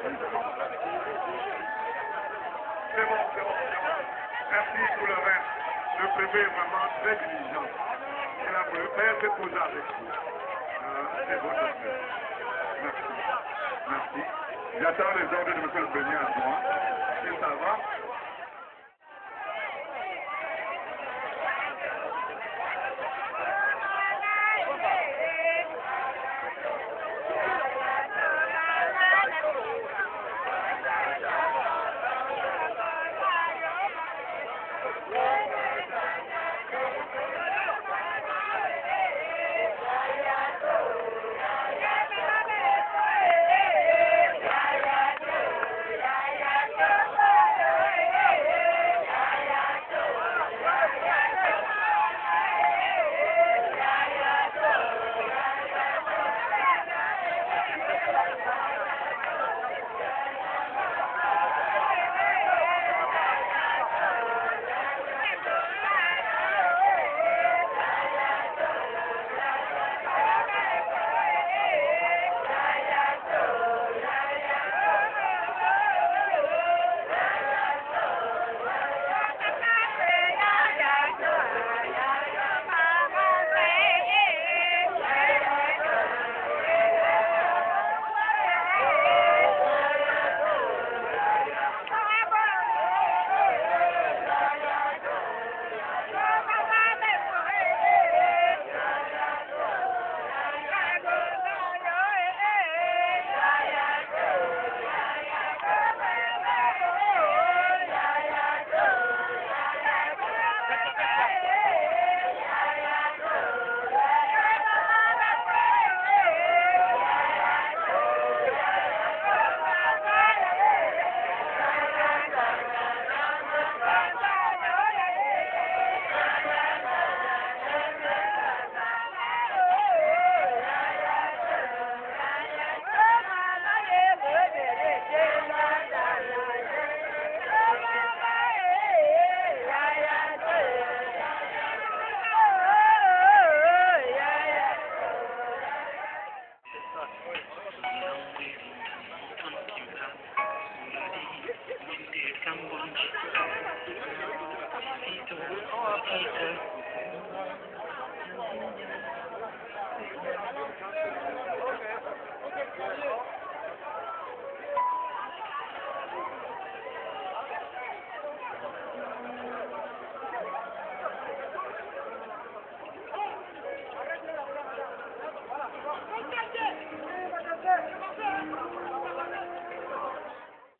C'est bon, c'est bon, c'est bon. Merci pour le reste. Le préfet est vraiment très diligent. Il a préféré se poser avec vous. C'est votre frère. Merci. Merci. J'attends les ordres de M. le Premier adjoint. Si ça va.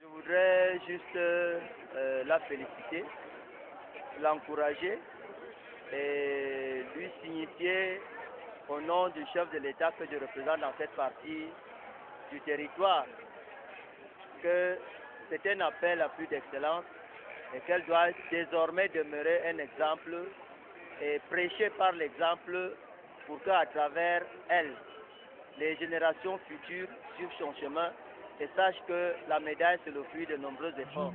Je voudrais juste la féliciter, l'encourager et lui signifier au nom du chef de l'État que je représente dans cette partie du territoire que c'est un appel à plus d'excellence et qu'elle doit désormais demeurer un exemple et prêcher par l'exemple pour qu'à travers elle, les générations futures suivent son chemin et sachent que la médaille c'est le fruit de nombreux efforts.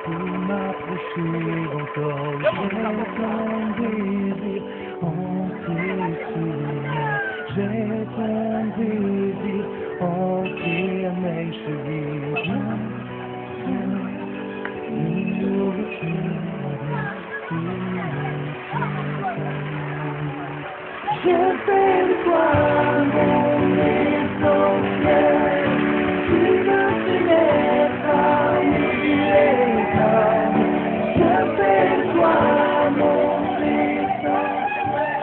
Pour m'approcher encore, j'ai ton désir entré à mes chevilles. Je fais de toi mon essentiel, tu me tenais parmi les hommes. Je fais de toi mon essentiel.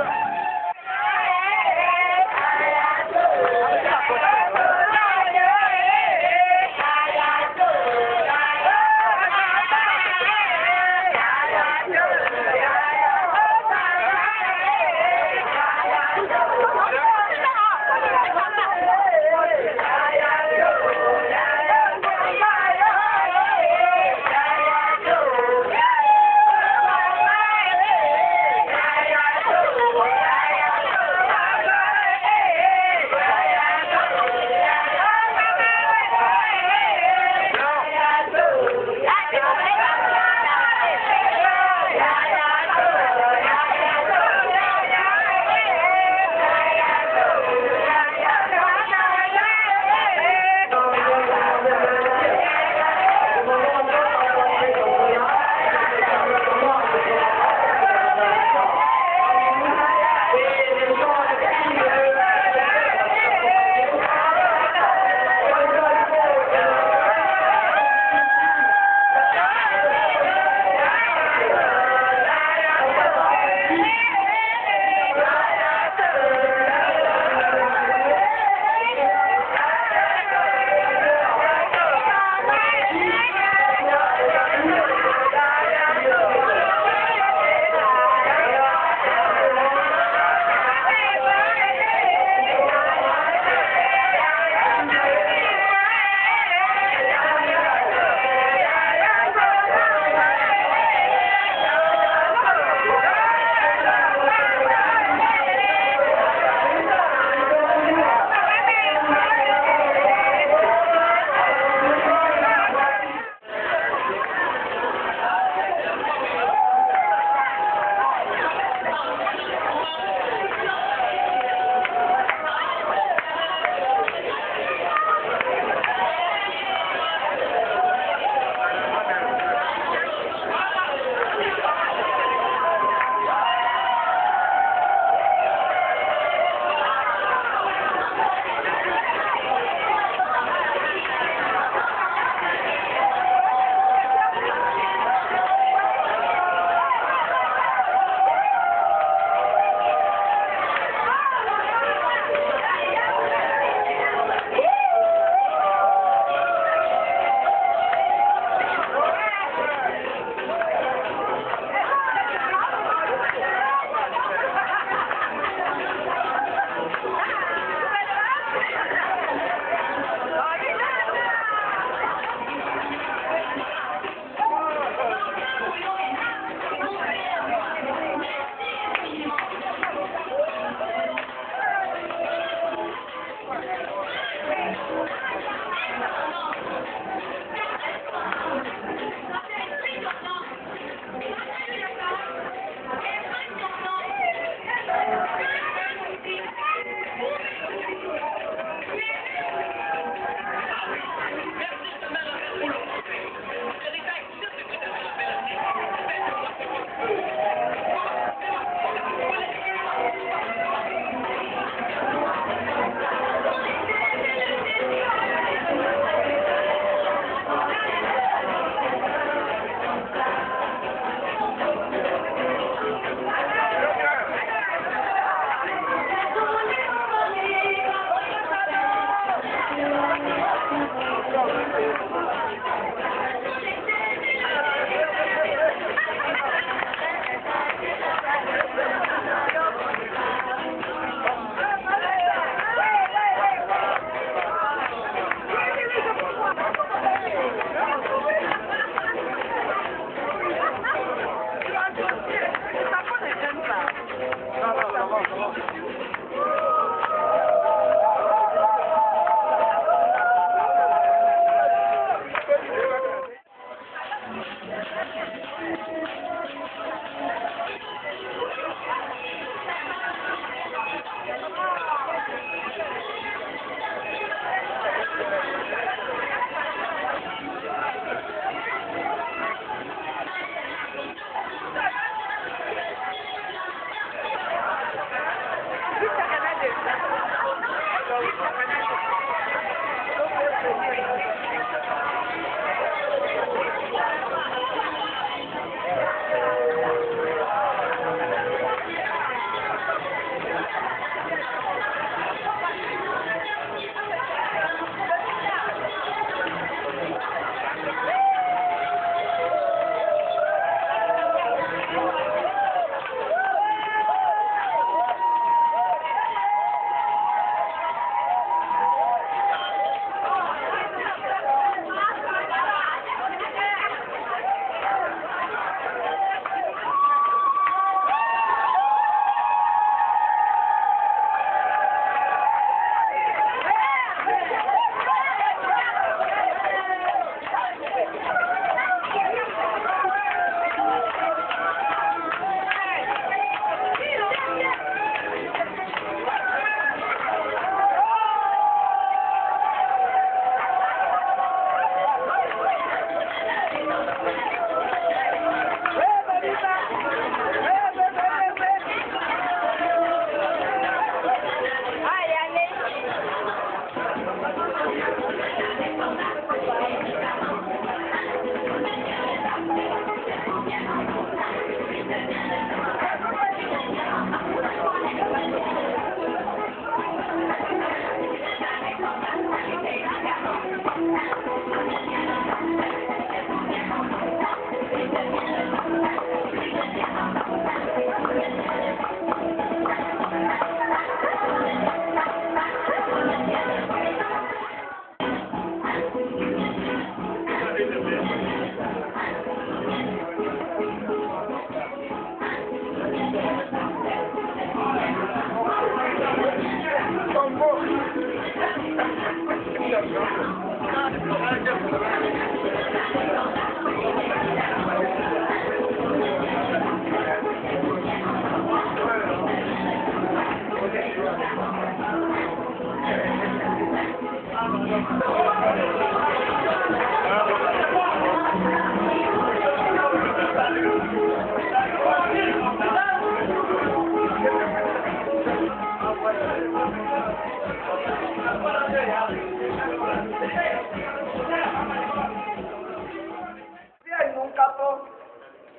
Bien, mon capot.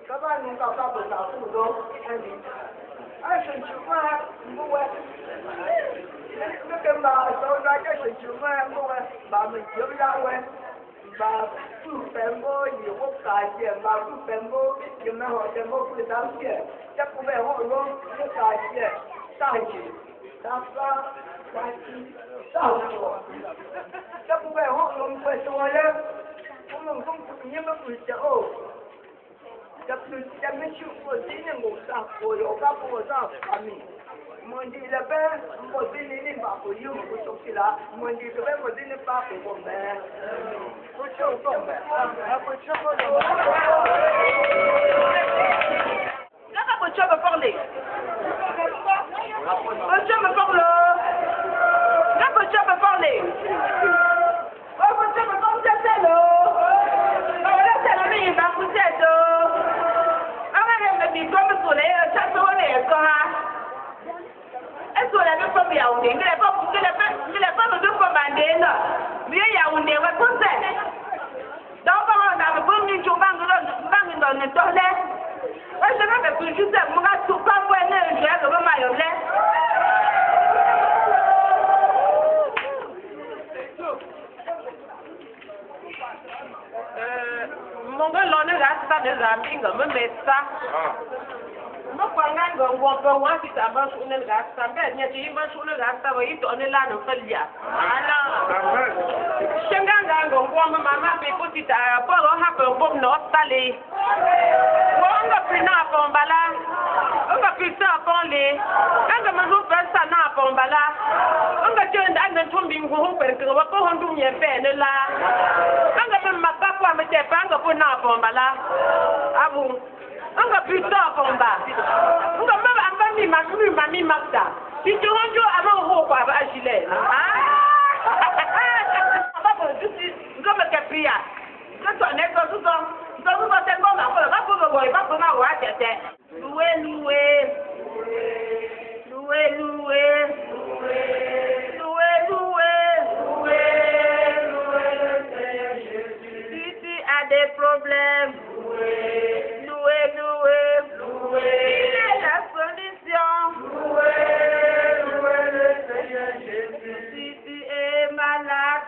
Comment nous capables de la foudre? Ah, je ne suis pas moi. Le que ma soeur que je suis pas moi. Bah, me dire là, ouais. Bah, tout fait beau, il y a beaucoup quartier. Bah, tout fait beau, il y a même un beau pour les quartiers. Ça pouvait rendre le quartier. Ça, ça, ça pouvait rendre le poisson-là. On ne peut pas plus de haut. Ça me suit aussi, mon sang, pour le cas pour ça, famille. Mon dit le père, mon dit n'est pas pour you, pour sortir là. Mon dit le père, mon dit n'est pas pour mon père. Pour chose comme ça. Pour chose là, pour chose parler. Pour chose parler. Là, pour chose parler. Pour chose parler, c'est là. Là, c'est là, mais il va pousser là. Comme le soleil, chaque jour, les gars. Est-ce qu'on avait pas bien on est? Il n'est pas de commander, non. Mais il y a un événement comme ça. Donc, on a besoin de nous dans le toilette. Moi, je vais me faire juste un moment, tout pas pour un je vais le maillot. Mon gars, l'on est là, ça des amis, me met ça. Non, pas un gars, on peut voir si ça va sur le gars, ça va, il y a des gens sur le gars, ça va, il tourne là, nous fait bien. Alors, je suis un gars, on voit ma maman, mais pour si tu as pas un bon nom, salé. On va plus n'a pas en bala, on va plus ça à parler. Quand on va faire ça, n'a pas en bala. On va dire, on va tomber, on va faire que on va pas rendre une peine là. On va même pas pour me dire, on va pas n'a pas en bala. Ah bon? On va plus ça en bas. On va même avoir mamie Magda. Si tu rentres avant, on va agir. Ah! On va pour justice, comme le Capria. Quand on est dans tout ça, on va tellement on va pour le voir, va pour la voir, Si tu as des problèmes, il est la solution. Le Seigneur Jésus. Si tu es malade,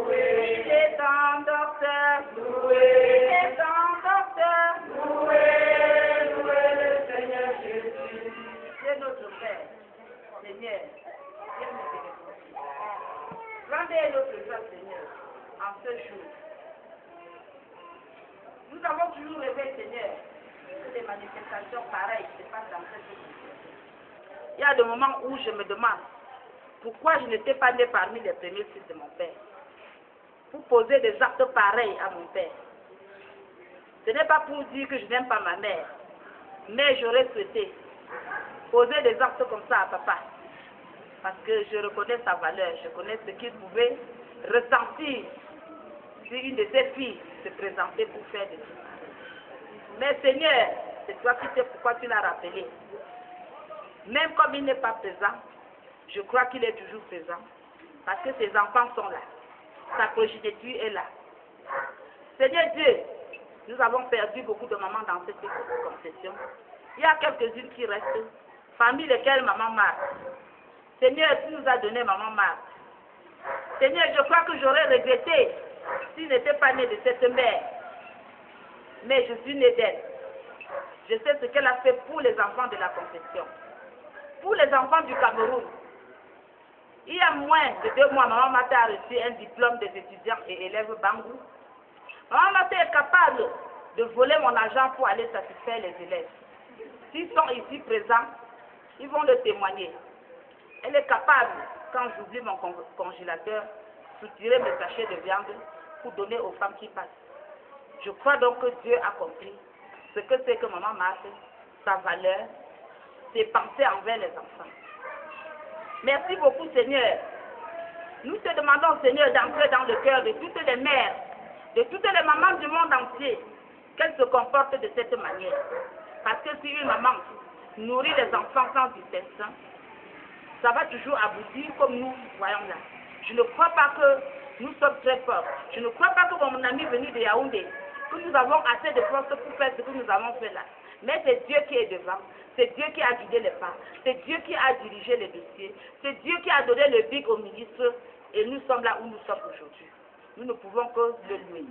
il est ton docteur. Il est ton docteur. Le Seigneur Jésus. C'est notre Père. Seigneur, viens nous bénir. Rendez notre grâce, Seigneur, en ce jour. Nous avons toujours rêvé, Seigneur, que des manifestations pareilles se passent dans cette vie. Il y a des moments où je me demande pourquoi je n'étais pas né parmi les premiers fils de mon père. Pour poser des actes pareils à mon père. Ce n'est pas pour dire que je n'aime pas ma mère, mais j'aurais souhaité poser des actes comme ça à papa. Parce que je reconnais sa valeur, je connais ce qu'il pouvait ressentir si une de ses filles se présentait pour faire des choses. Mais Seigneur, c'est toi qui sais pourquoi tu l'as rappelé. Même comme il n'est pas présent, je crois qu'il est toujours présent. Parce que ses enfants sont là. Sa progéniture est là. Seigneur Dieu, nous avons perdu beaucoup de mamans dans cette concession. Il y a quelques-unes qui restent, parmi lesquelles maman Marthe. Seigneur, tu nous as donné maman Marthe. Seigneur, je crois que j'aurais regretté s'il n'était pas né de cette mère. Mais je suis né d'elle. Je sais ce qu'elle a fait pour les enfants de la confession. Pour les enfants du Cameroun. Il y a moins de 2 mois, maman Marthe a reçu un diplôme des étudiants et élèves Bangou. Maman Marthe est capable de voler mon argent pour aller satisfaire les élèves. S'ils sont ici présents, ils vont le témoigner. Elle est capable, quand j'oublie mon congélateur, soutirer mes sachets de viande pour donner aux femmes qui passent. Je crois donc que Dieu a compris ce que c'est que maman Marthe, sa valeur, ses pensées envers les enfants. Merci beaucoup, Seigneur. Nous te demandons, Seigneur, d'entrer dans le cœur de toutes les mères, de toutes les mamans du monde entier, qu'elles se comportent de cette manière. Parce que si une maman nourrit les enfants sans distinction, ça va toujours aboutir comme nous voyons là. Je ne crois pas que Nous sommes très pauvres. Je ne crois pas que mon ami venu de Yaoundé, que nous avons assez de force pour faire ce que nous avons fait là. Mais c'est Dieu qui est devant. C'est Dieu qui a guidé les pas. C'est Dieu qui a dirigé les dossiers. C'est Dieu qui a donné le big au ministre. Et nous sommes là où nous sommes aujourd'hui. Nous ne pouvons que le louer.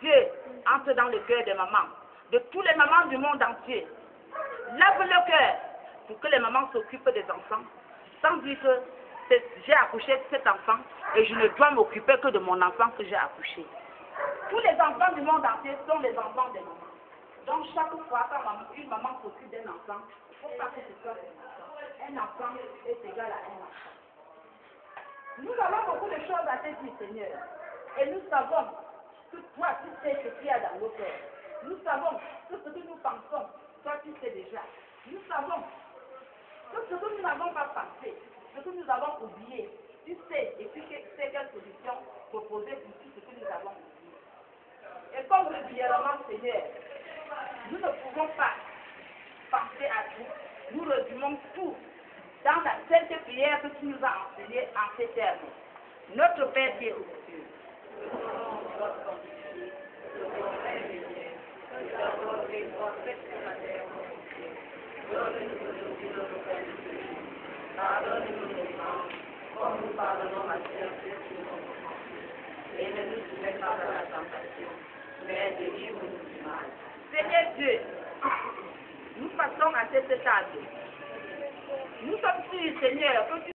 Dieu entre dans le cœur des mamans, de tous les mamans du monde entier. Lave le cœur pour que les mamans s'occupent des enfants, sans dire que j'ai accouché de cet enfant et je ne dois m'occuper que de mon enfant que j'ai accouché. Tous les enfants du monde entier sont les enfants des mamans. Donc chaque fois qu'une maman s'occupe d'un enfant, il ne faut pas que ce soit un enfant est égal à un enfant. Nous avons beaucoup de choses à te dire, Seigneur. Et nous savons que toi, tu sais ce qu'il y a dans nos cœurs. Nous savons que ce que nous pensons, toi, tu sais déjà. Nous savons que ce que nous n'avons pas pensé, ce que nous avons oublié, tu sais, et puis c'est quelle solution proposer pour tout ce que nous avons oublié. Et comme régulièrement, Seigneur, nous ne pouvons pas penser à tout. Nous résumons tout dans la sainte prière que tu nous as enseignée en ces termes. Notre Père qui est aux cieux. Pardonne-nous nos offenses, comme nous pardonnons à ceux qui nous ont offensés. Et ne nous soumets pas à la tentation, mais délivre-nous du mal. Seigneur Dieu, nous passons à cette table. Nous sommes sûrs, Seigneur, que tu